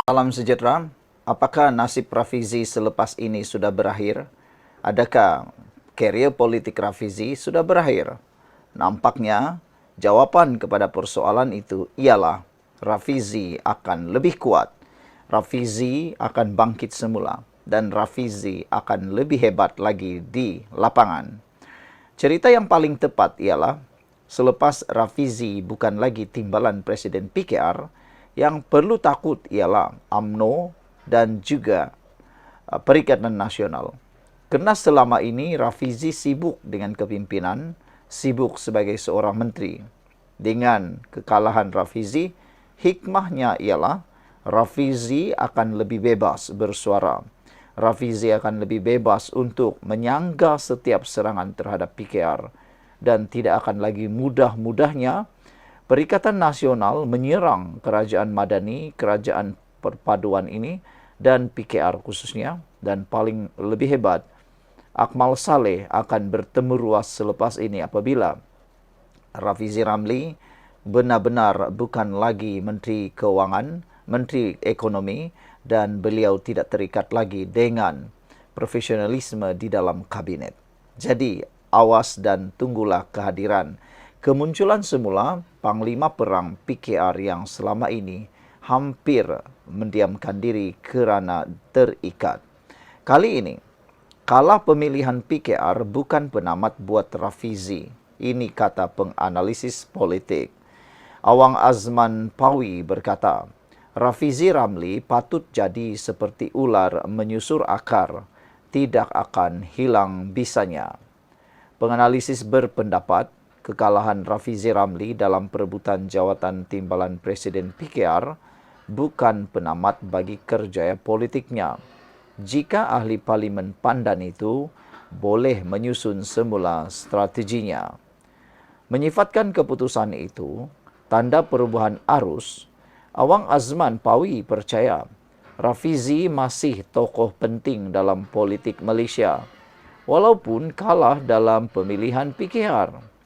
Salam sejahtera. Apakah nasib Rafizi selepas ini sudah berakhir? Adakah karier politik Rafizi sudah berakhir? Nampaknya jawaban kepada persoalan itu ialah Rafizi akan lebih kuat. Rafizi akan bangkit semula dan Rafizi akan lebih hebat lagi di lapangan. Cerita yang paling tepat ialah selepas Rafizi bukan lagi timbalan Presiden PKR, yang perlu takut ialah UMNO dan juga Perikatan Nasional. Kerana selama ini Rafizi sibuk dengan kepimpinan, sibuk sebagai seorang menteri. Dengan kekalahan Rafizi, hikmahnya ialah Rafizi akan lebih bebas bersuara. Rafizi akan lebih bebas untuk menyangga setiap serangan terhadap PKR dan tidak akan lagi mudah-mudahnya Perikatan Nasional menyerang Kerajaan Madani, Kerajaan Perpaduan ini dan PKR khususnya, dan paling lebih hebat, Akmal Saleh akan bertemu ruas selepas ini apabila Rafizi Ramli benar-benar bukan lagi Menteri Keuangan, Menteri Ekonomi, dan beliau tidak terikat lagi dengan profesionalisme di dalam kabinet. Jadi, awas dan tunggulah kehadiran kemunculan semula Panglima Perang PKR yang selama ini hampir mendiamkan diri kerana terikat. Kali ini, kalah pemilihan PKR bukan penamat buat Rafizi. Ini kata penganalisis politik. Awang Azman Pawi berkata, Rafizi Ramli patut jadi seperti ular menyusur akar, tidak akan hilang bisanya. Penganalisis berpendapat, kekalahan Rafizi Ramli dalam perebutan jawatan timbalan Presiden PKR bukan penamat bagi kerjaya politiknya. Jika ahli parlimen pandan itu boleh menyusun semula strateginya. Menyifatkan keputusan itu, tanda perubahan arus, Awang Azman Pawi percaya Rafizi masih tokoh penting dalam politik Malaysia, walaupun kalah dalam pemilihan PKR.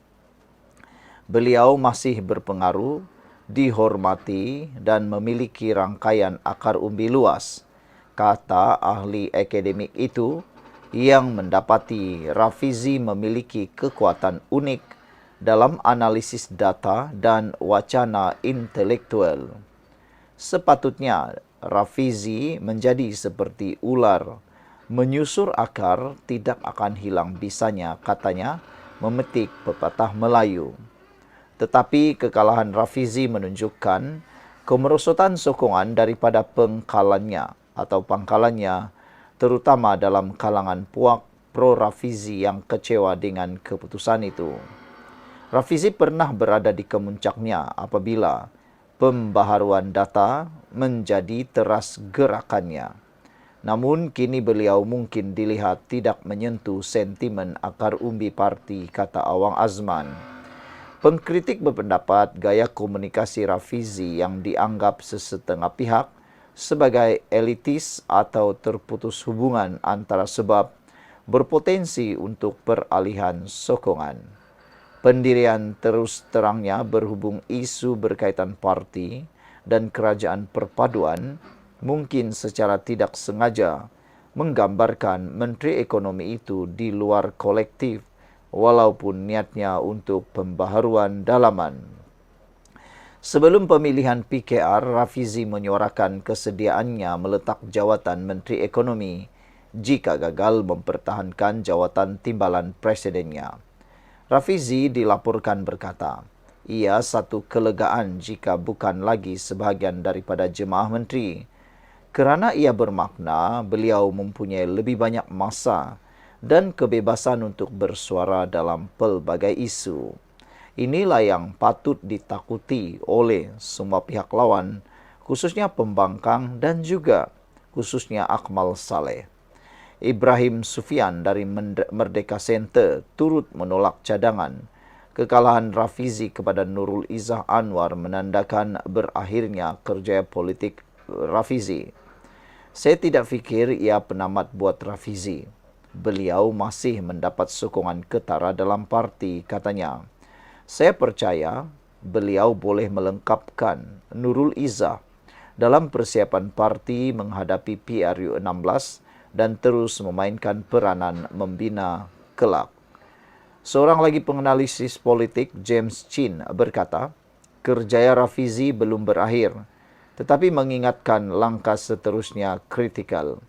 Beliau masih berpengaruh, dihormati dan memiliki rangkaian akar umbi luas, kata ahli akademik itu yang mendapati Rafizi memiliki kekuatan unik dalam analisis data dan wacana intelektual. Sepatutnya Rafizi menjadi seperti ular, menyusur akar tidak akan hilang bisanya, katanya, memetik pepatah Melayu. Tetapi kekalahan Rafizi menunjukkan kemerosotan sokongan daripada pangkalannya, terutama dalam kalangan puak pro-Rafizi yang kecewa dengan keputusan itu. Rafizi pernah berada di kemuncaknya apabila pembaharuan data menjadi teras gerakannya. Namun kini beliau mungkin dilihat tidak menyentuh sentimen akar umbi parti, kata Awang Azman. Pengkritik berpendapat gaya komunikasi Rafizi yang dianggap sesetengah pihak sebagai elitis atau terputus hubungan antara sebab berpotensi untuk peralihan sokongan. Pendirian terus terangnya berhubung isu berkaitan parti dan kerajaan perpaduan mungkin secara tidak sengaja menggambarkan Menteri Ekonomi itu di luar kolektif walaupun niatnya untuk pembaharuan dalaman. Sebelum pemilihan PKR, Rafizi menyuarakan kesediaannya meletak jawatan Menteri Ekonomi jika gagal mempertahankan jawatan timbalan presidennya. Rafizi dilaporkan berkata, ia satu kelegaan jika bukan lagi sebahagian daripada jemaah menteri. Kerana ia bermakna, beliau mempunyai lebih banyak masa dan kebebasan untuk bersuara dalam pelbagai isu. Inilah yang patut ditakuti oleh semua pihak lawan, khususnya pembangkang dan juga khususnya Akmal Saleh. Ibrahim Sufian dari Merdeka Center turut menolak cadangan. Kekalahan Rafizi kepada Nurul Izzah Anwar menandakan berakhirnya kerjaya politik Rafizi. Saya tidak fikir ia penamat buat Rafizi. Beliau masih mendapat sokongan ketara dalam parti, katanya. Saya percaya beliau boleh melengkapkan Nurul Izzah dalam persiapan parti menghadapi PRU16 dan terus memainkan peranan membina kelak. Seorang lagi penganalisis politik, James Chin, berkata, kerjaya Rafizi belum berakhir, tetapi mengingatkan langkah seterusnya kritikal.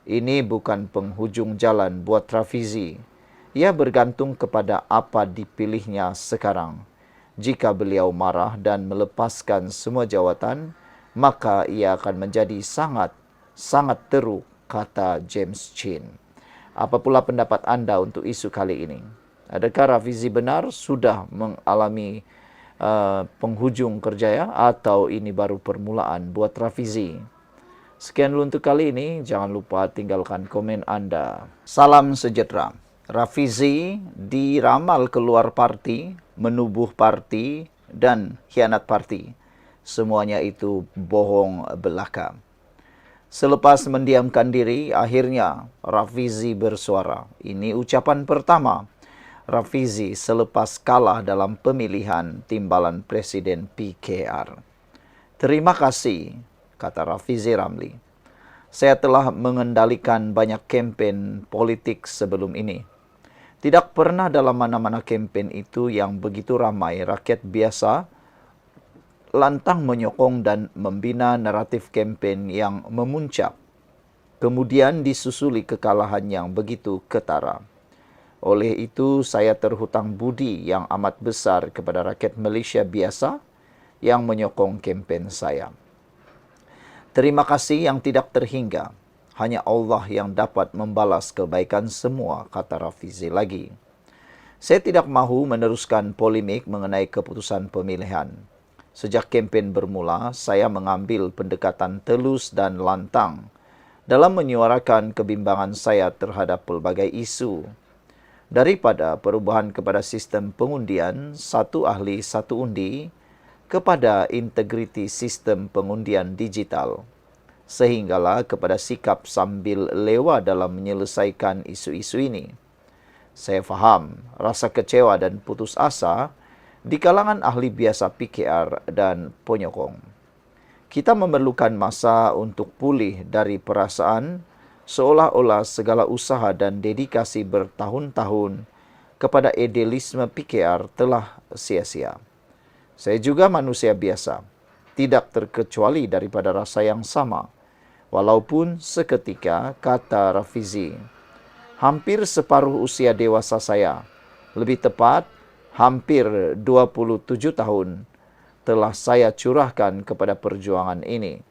Ini bukan penghujung jalan buat Rafizi. Ia bergantung kepada apa dipilihnya sekarang. Jika beliau marah dan melepaskan semua jawatan, maka ia akan menjadi sangat teruk, kata James Chin. Apa pula pendapat anda untuk isu kali ini? Adakah Rafizi benar sudah mengalami penghujung kerjaya atau ini baru permulaan buat Rafizi? Sekian dulu untuk kali ini. Jangan lupa tinggalkan komen anda. Salam sejahtera. Rafizi diramal keluar parti, menubuh parti, dan khianat parti. Semuanya itu bohong belaka. Selepas mendiamkan diri, akhirnya Rafizi bersuara. Ini ucapan pertama Rafizi selepas kalah dalam pemilihan timbalan Presiden PKR. Terima kasih, kata Rafizi Ramli. Saya telah mengendalikan banyak kempen politik sebelum ini. Tidak pernah dalam mana-mana kempen itu yang begitu ramai rakyat biasa lantang menyokong dan membina naratif kempen yang memuncak. Kemudian disusuli kekalahan yang begitu ketara. Oleh itu, saya terhutang budi yang amat besar kepada rakyat Malaysia biasa yang menyokong kempen saya. Terima kasih yang tidak terhingga. Hanya Allah yang dapat membalas kebaikan semua, kata Rafizi lagi. Saya tidak mahu meneruskan polemik mengenai keputusan pemilihan. Sejak kempen bermula, saya mengambil pendekatan telus dan lantang dalam menyuarakan kebimbangan saya terhadap pelbagai isu. Daripada perubahan kepada sistem pengundian, satu ahli satu undi, kepada integriti sistem pengundian digital, sehinggalah kepada sikap sambil lewa dalam menyelesaikan isu-isu ini. Saya faham rasa kecewa dan putus asa di kalangan ahli biasa PKR dan penyokong. Kita memerlukan masa untuk pulih dari perasaan seolah-olah segala usaha dan dedikasi bertahun-tahun kepada idealisme PKR telah sia-sia. Saya juga manusia biasa, tidak terkecuali daripada rasa yang sama. Walaupun seketika, kata Rafizi, hampir separuh usia dewasa saya, lebih tepat hampir 27 tahun, telah saya curahkan kepada perjuangan ini.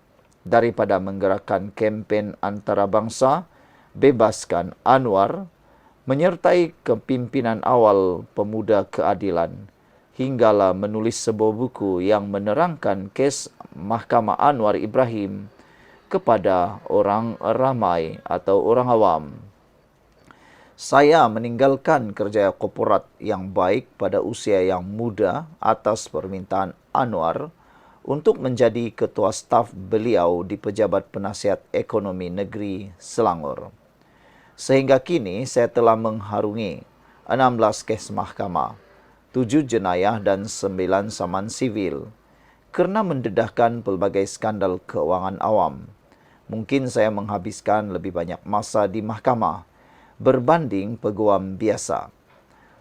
Daripada menggerakkan kempen antarabangsa, bebaskan Anwar, menyertai kepimpinan awal pemuda keadilan, hinggalah menulis sebuah buku yang menerangkan kes Mahkamah Anwar Ibrahim kepada orang ramai atau orang awam. Saya meninggalkan kerja korporat yang baik pada usia yang muda atas permintaan Anwar untuk menjadi ketua staf beliau di Pejabat Penasihat Ekonomi Negeri Selangor. Sehingga kini saya telah mengharungi 16 kes mahkamah, 7 jenayah dan 9 saman sivil kerana mendedahkan pelbagai skandal keuangan awam. Mungkin saya menghabiskan lebih banyak masa di mahkamah berbanding peguam biasa.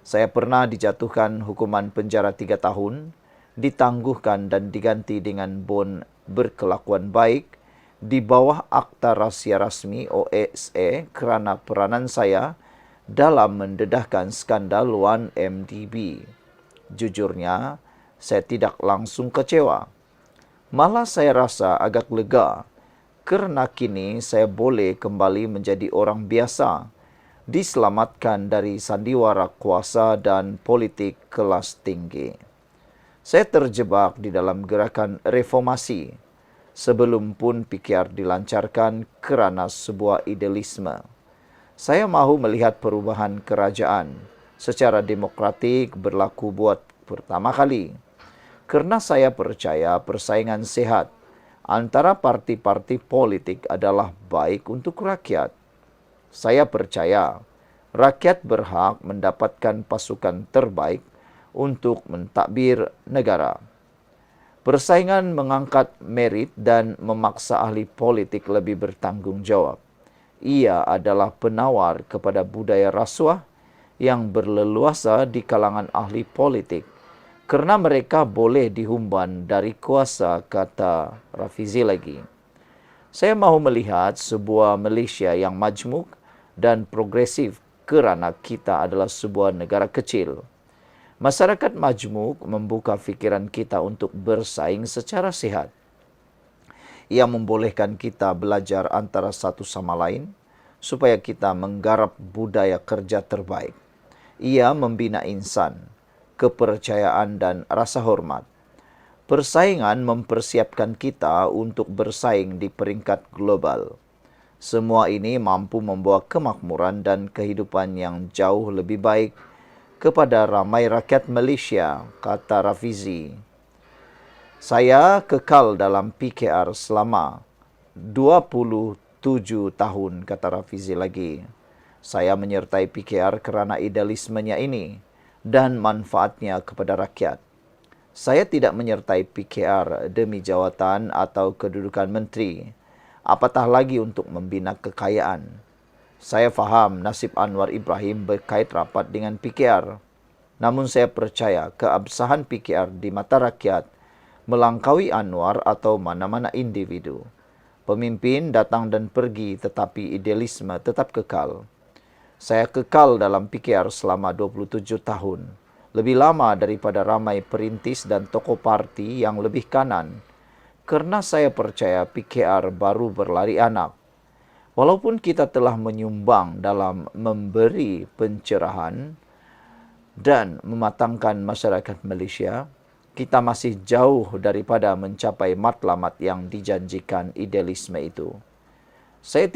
Saya pernah dijatuhkan hukuman penjara 3 tahun, ditangguhkan dan diganti dengan bon berkelakuan baik di bawah Akta Rahsia Rasmi OSA kerana peranan saya dalam mendedahkan skandal 1MDB. Jujurnya, saya tidak langsung kecewa. Malah saya rasa agak lega kerana kini saya boleh kembali menjadi orang biasa, diselamatkan dari sandiwara kuasa dan politik kelas tinggi. Saya terjebak di dalam gerakan reformasi sebelum pun PKR dilancarkan kerana sebuah idealisme. Saya mahu melihat perubahan kerajaan secara demokratik berlaku buat pertama kali. Kerana saya percaya persaingan sehat antara parti-parti politik adalah baik untuk rakyat. Saya percaya rakyat berhak mendapatkan pasukan terbaik untuk mentadbir negara. Persaingan mengangkat merit dan memaksa ahli politik lebih bertanggung jawab. Ia adalah penawar kepada budaya rasuah yang berleluasa di kalangan ahli politik kerana mereka boleh dihumban dari kuasa, kata Rafizi lagi. Saya mahu melihat sebuah Malaysia yang majmuk dan progresif kerana kita adalah sebuah negara kecil. Masyarakat majmuk membuka fikiran kita untuk bersaing secara sihat. Ia membolehkan kita belajar antara satu sama lain supaya kita menggarap budaya kerja terbaik. Ia membina insan, kepercayaan dan rasa hormat. Persaingan mempersiapkan kita untuk bersaing di peringkat global. Semua ini mampu membawa kemakmuran dan kehidupan yang jauh lebih baik kepada ramai rakyat Malaysia, kata Rafizi. Saya kekal dalam PKR selama 27 tahun, kata Rafizi lagi. Saya menyertai PKR kerana idealismenya ini dan manfaatnya kepada rakyat. Saya tidak menyertai PKR demi jawatan atau kedudukan menteri, apatah lagi untuk membina kekayaan. Saya faham nasib Anwar Ibrahim berkait rapat dengan PKR. Namun saya percaya keabsahan PKR di mata rakyat melangkaui Anwar atau mana-mana individu. Pemimpin datang dan pergi tetapi idealisme tetap kekal. Saya kekal dalam PKR selama 27 tahun. Lebih lama daripada ramai perintis dan tokoh parti yang lebih kanan. Kerana saya percaya PKR baru berlari anak. Walaupun kita telah menyumbang dalam memberi pencerahan dan mematangkan masyarakat Malaysia, kita masih jauh daripada mencapai matlamat yang dijanjikan idealisme itu. Saya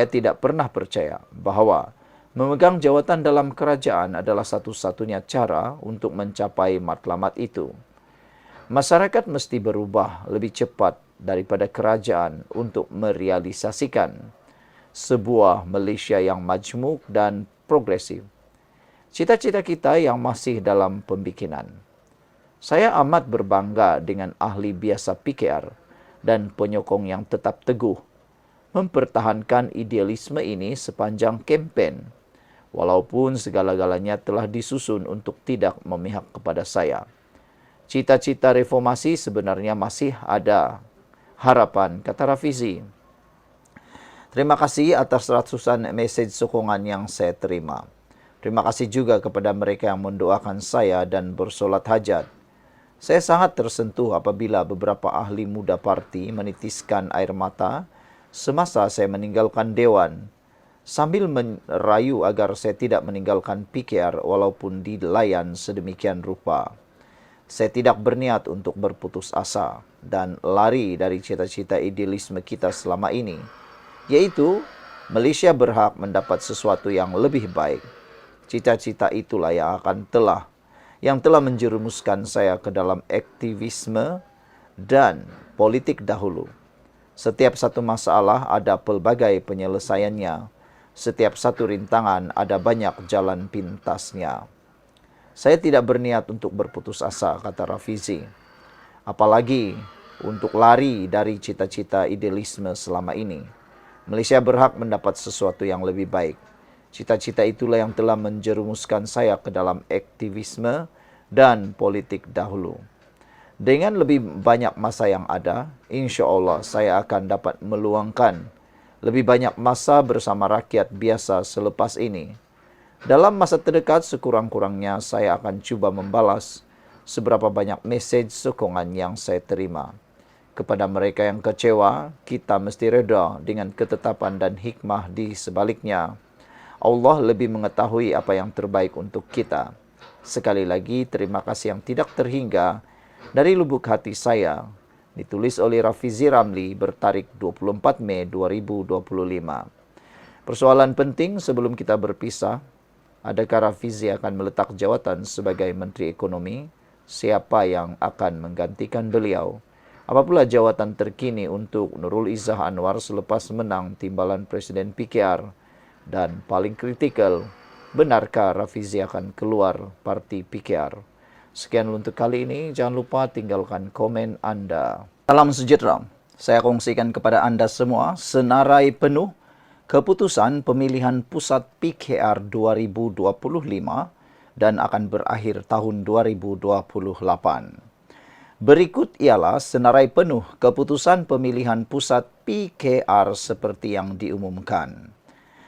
tidak pernah percaya bahawa memegang jawatan dalam kerajaan adalah satu-satunya cara untuk mencapai matlamat itu. Masyarakat mesti berubah lebih cepat daripada kerajaan untuk merealisasikan sebuah Malaysia yang majmuk dan progresif. Cita-cita kita yang masih dalam pembikinan. Saya amat berbangga dengan ahli biasa PKR dan penyokong yang tetap teguh mempertahankan idealisme ini sepanjang kempen, walaupun segala-galanya telah disusun untuk tidak memihak kepada saya. Cita-cita reformasi sebenarnya masih ada harapan, kata Rafizi. Terima kasih atas ratusan mesej sokongan yang saya terima. Terima kasih juga kepada mereka yang mendoakan saya dan bersolat hajat. Saya sangat tersentuh apabila beberapa ahli muda parti menitiskan air mata semasa saya meninggalkan Dewan, sambil merayu agar saya tidak meninggalkan PKR walaupun dilayan sedemikian rupa. Saya tidak berniat untuk berputus asa dan lari dari cita-cita idealisme kita selama ini, yaitu Malaysia berhak mendapat sesuatu yang lebih baik. Cita-cita itulah yang telah menjerumuskan saya ke dalam aktivisme dan politik dahulu. Setiap satu masalah ada pelbagai penyelesaiannya. Setiap satu rintangan ada banyak jalan pintasnya. Saya tidak berniat untuk berputus asa, kata Rafizi. Apalagi untuk lari dari cita-cita idealisme selama ini. Malaysia berhak mendapat sesuatu yang lebih baik. Cita-cita itulah yang telah menjerumuskan saya ke dalam aktivisme dan politik dahulu. Dengan lebih banyak masa yang ada, insya-Allah saya akan dapat meluangkan lebih banyak masa bersama rakyat biasa selepas ini. Dalam masa terdekat, sekurang-kurangnya saya akan cuba membalas seberapa banyak mesej sokongan yang saya terima. Kepada mereka yang kecewa, kita mesti reda dengan ketetapan dan hikmah di sebaliknya. Allah lebih mengetahui apa yang terbaik untuk kita. Sekali lagi, terima kasih yang tidak terhingga dari lubuk hati saya. Ditulis oleh Rafizi Ramli bertarikh 24 Mei 2025. Persoalan penting sebelum kita berpisah, adakah Rafizi akan meletak jawatan sebagai Menteri Ekonomi? Siapa yang akan menggantikan beliau? Apa pula jawatan terkini untuk Nurul Izzah Anwar selepas menang timbalan Presiden PKR? Dan paling kritikal, benarkah Rafizi akan keluar parti PKR? Sekian untuk kali ini. Jangan lupa tinggalkan komen Anda. Salam sejahtera. Saya kongsikan kepada Anda semua senarai penuh keputusan pemilihan pusat PKR 2025 dan akan berakhir tahun 2028. Berikut ialah senarai penuh keputusan pemilihan pusat PKR seperti yang diumumkan.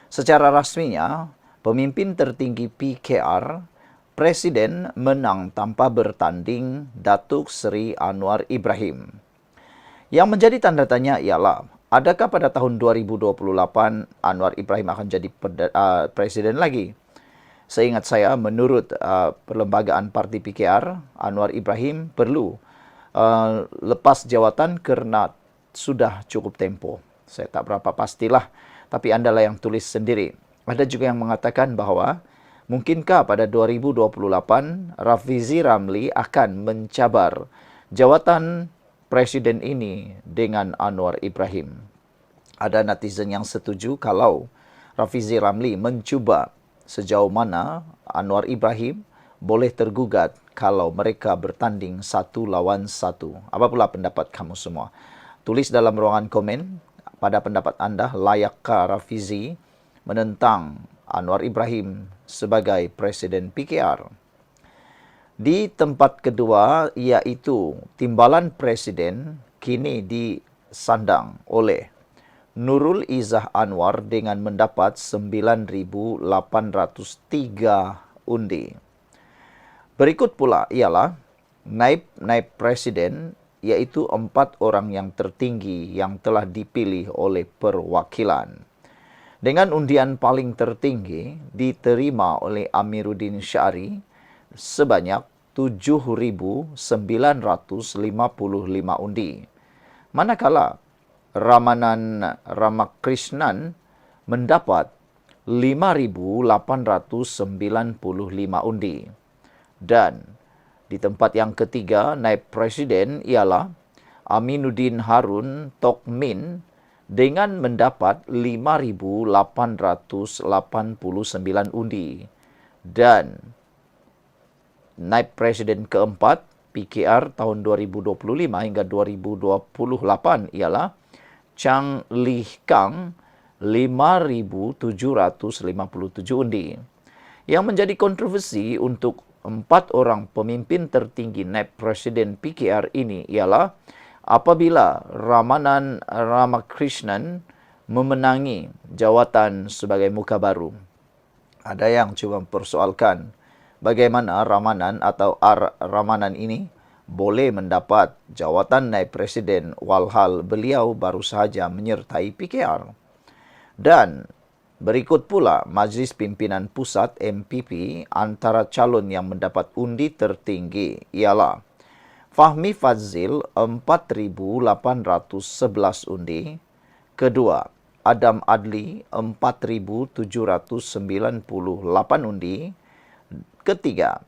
Secara rasminya, pemimpin tertinggi PKR, Presiden menang tanpa bertanding Datuk Seri Anwar Ibrahim. Yang menjadi tanda tanya ialah, adakah pada tahun 2028 Anwar Ibrahim akan jadi Presiden lagi? Seingat saya, menurut Perlembagaan Parti PKR, Anwar Ibrahim perlu lepas jawatan kerana sudah cukup tempoh. Saya tak berapa pastilah, tapi Anda lah yang tulis sendiri. Ada juga yang mengatakan bahawa mungkinkah pada 2028 Rafizi Ramli akan mencabar jawatan Presiden ini dengan Anwar Ibrahim. Ada netizen yang setuju kalau Rafizi Ramli mencuba sejauh mana Anwar Ibrahim boleh tergugat kalau mereka bertanding 1-1. Apa pula pendapat kamu semua? Tulis dalam ruangan komen pada pendapat anda, layakkah Rafizi menentang Anwar Ibrahim sebagai Presiden PKR? Di tempat kedua, iaitu Timbalan Presiden kini disandang oleh Nurul Izzah Anwar dengan mendapat 9,803 undi. Berikut pula ialah naib presiden, iaitu 4 orang yang tertinggi yang telah dipilih oleh perwakilan. Dengan undian paling tertinggi diterima oleh Amiruddin Syari sebanyak 7,955 undi. Manakala Ramanan Ramakrishnan mendapat 5,895 undi. Dan di tempat yang ketiga, naib presiden ialah Aminuddin Harun Tokmin dengan mendapat 5,889 undi. Dan naib presiden keempat PKR tahun 2025 hingga 2028 ialah Chang Lih Kang 5,757 undi. Yang menjadi kontroversi untuk 4 orang pemimpin tertinggi naib presiden PKR ini ialah apabila Ramanan Ramakrishnan memenangi jawatan sebagai muka baru. Ada yang cuba mempersoalkan bagaimana Ramanan atau Ramanan ini boleh mendapat jawatan naib presiden walhal beliau baru sahaja menyertai PKR. Dan berikut pula Majlis Pimpinan Pusat MPP, antara calon yang mendapat undi tertinggi ialah Fahmi Fadzil 4,811 undi. Kedua, Adam Adli 4,798 undi. Ketiga,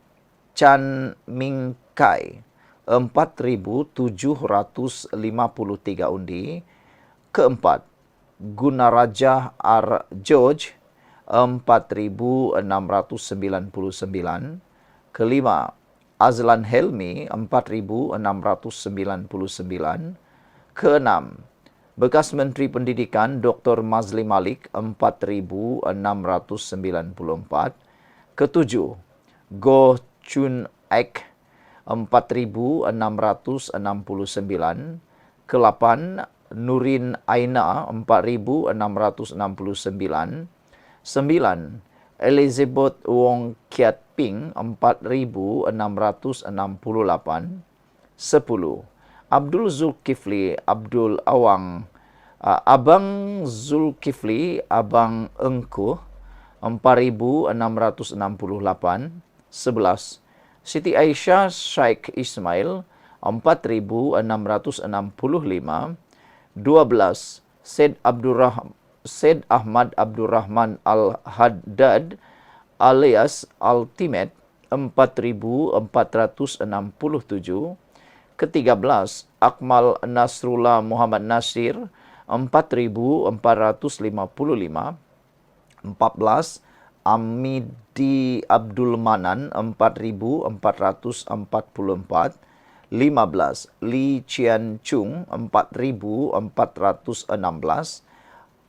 Chan Ming Kai 4,753 undi. Keempat, Gunaraja R. George 4,699. Kelima, Azlan Helmi 4,699. Keenam, bekas Menteri Pendidikan Dr. Mazli Malik 4,694. Ketujuh, Goh Chun Ek 4,669. Kelapan, Nurin Aina 4,669. 9. Elizabeth Wong Kiat Ping 4,668. 10. Abdul Zulkifli Abdul Awang Abang Zulkifli Abang Engkuh 4,668. 11. Siti Aisyah Syekh Ismail 4,665. 12. Syed Ahmad Abdurrahman Al-Haddad alias Ultimate 4,467. Ke-13, Akmal Nasrullah Muhammad Nasir 4,455. 14, Abdi Abdul Manan 4.444. 15. Li Chian Chung 4.416.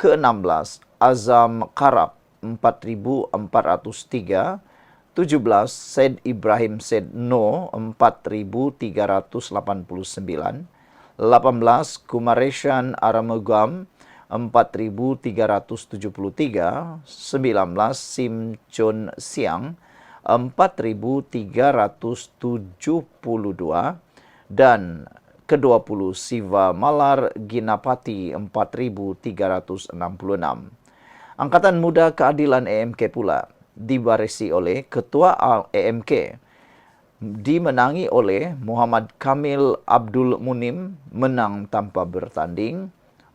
Ke-16. Azam Karab 4.403. 17. Said Ibrahim Said No 4.389. 18. Kumareshan Aramugam 4.373. 19. Sim Chon Siang 4.372. Dan ke-20 Siva Malar Ginapati 4.366. Angkatan Muda Keadilan AMK pula dibarisi oleh Ketua AMK, dimenangi oleh Muhammad Kamil Abdul Munim, menang tanpa bertanding.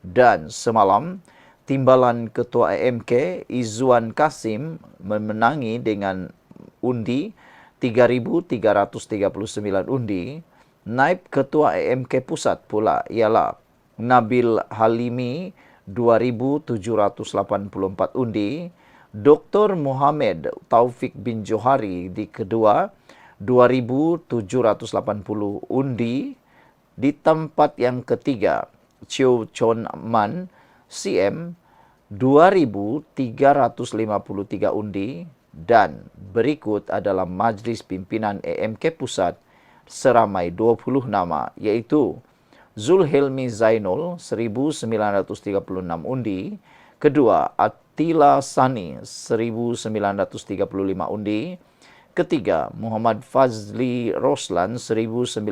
Dan semalam timbalan Ketua AMK Izzuan Kasim memenangi dengan undi 3.339 undi. Naib Ketua AMK Pusat pula ialah Nabil Halimi 2.784 undi. Dr. Muhammad Taufik bin Johari di kedua 2.780 undi. Di tempat yang ketiga Chiu Chon Man CM 2.353 undi. Dan berikut adalah Majlis Pimpinan AMK Pusat seramai 20 nama, iaitu Zulhilmi Zainul 1.936 undi. Kedua, Attila Sani 1.935 undi. Ketiga, Muhammad Fazli Roslan 1.935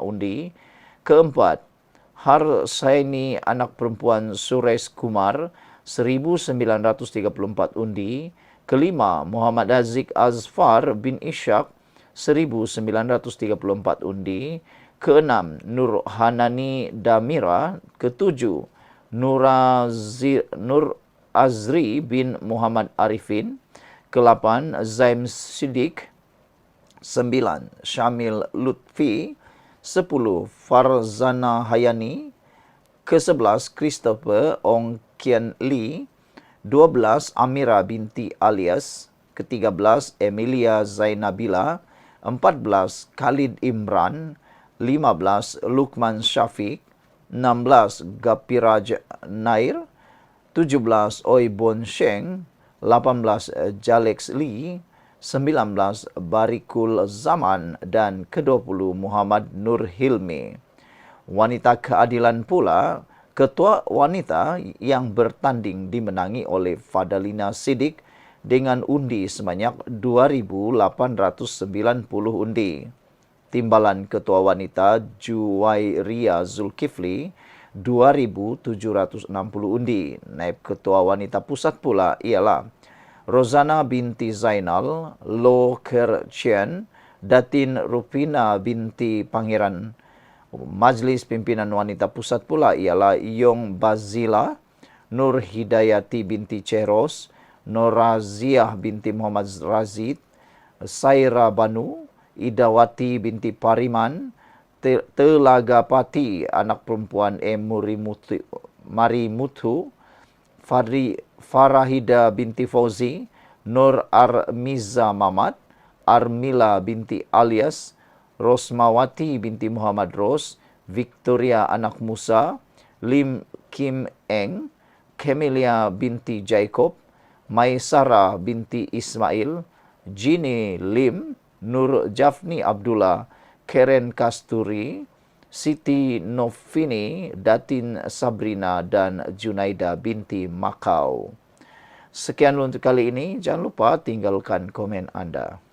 undi. Keempat, Harsaini anak perempuan Suresh Kumar 1.934 undi. Kelima, Muhammad Aziz Azfar bin Ishak 1.934 undi. Keenam, Nur Hanani Damira. Ketujuh, Nur Azri bin Muhammad Arifin. Kelapan, Zaim Siddiq. 9. Syamil Lutfi. 10. Farzana Hayani. Ke-11, Christopher Ong Kian Lee. 12. Amira binti Alias. Ke-13, Emilia Zainabila. 14. Khalid Imran. 15. Lukman Syafiq. 16. Gapiraj Nair. 17. Oi Bon Sheng. 18. Jalex Lee. 19. Barikul Zaman. Dan ke-20 Muhammad Nur Hilmi. Wanita keadilan pula, Ketua Wanita yang bertanding dimenangi oleh Fadalina Siddiq dengan undi sebanyak 2.890 undi. Timbalan Ketua Wanita Juwairia Zulkifli 2.760 undi. Naib Ketua Wanita Pusat pula ialah Rozana binti Zainal, Lo Ker Chien, Datin Rupina binti Pangeran. Majlis Pimpinan Wanita Pusat pula ialah Yong Bazila, Nur Hidayati binti Ceros, Noraziah binti Muhammad Razid, Saira Banu, Idawati binti Pariman, Telagapati anak perempuan Marimutu, Farahida binti Fauzi, Nur Armiza Mamat, Armila binti Alias, Rosmawati binti Muhammad Ros, Victoria anak Musa, Lim Kim Eng, Camelia binti Jacob, Maisara binti Ismail, Jini Lim, Nur Jafni Abdullah, Karen Kasturi, Siti Novini, Datin Sabrina, dan Junaida binti Makau. Sekian untuk kali ini. Jangan lupa tinggalkan komen Anda.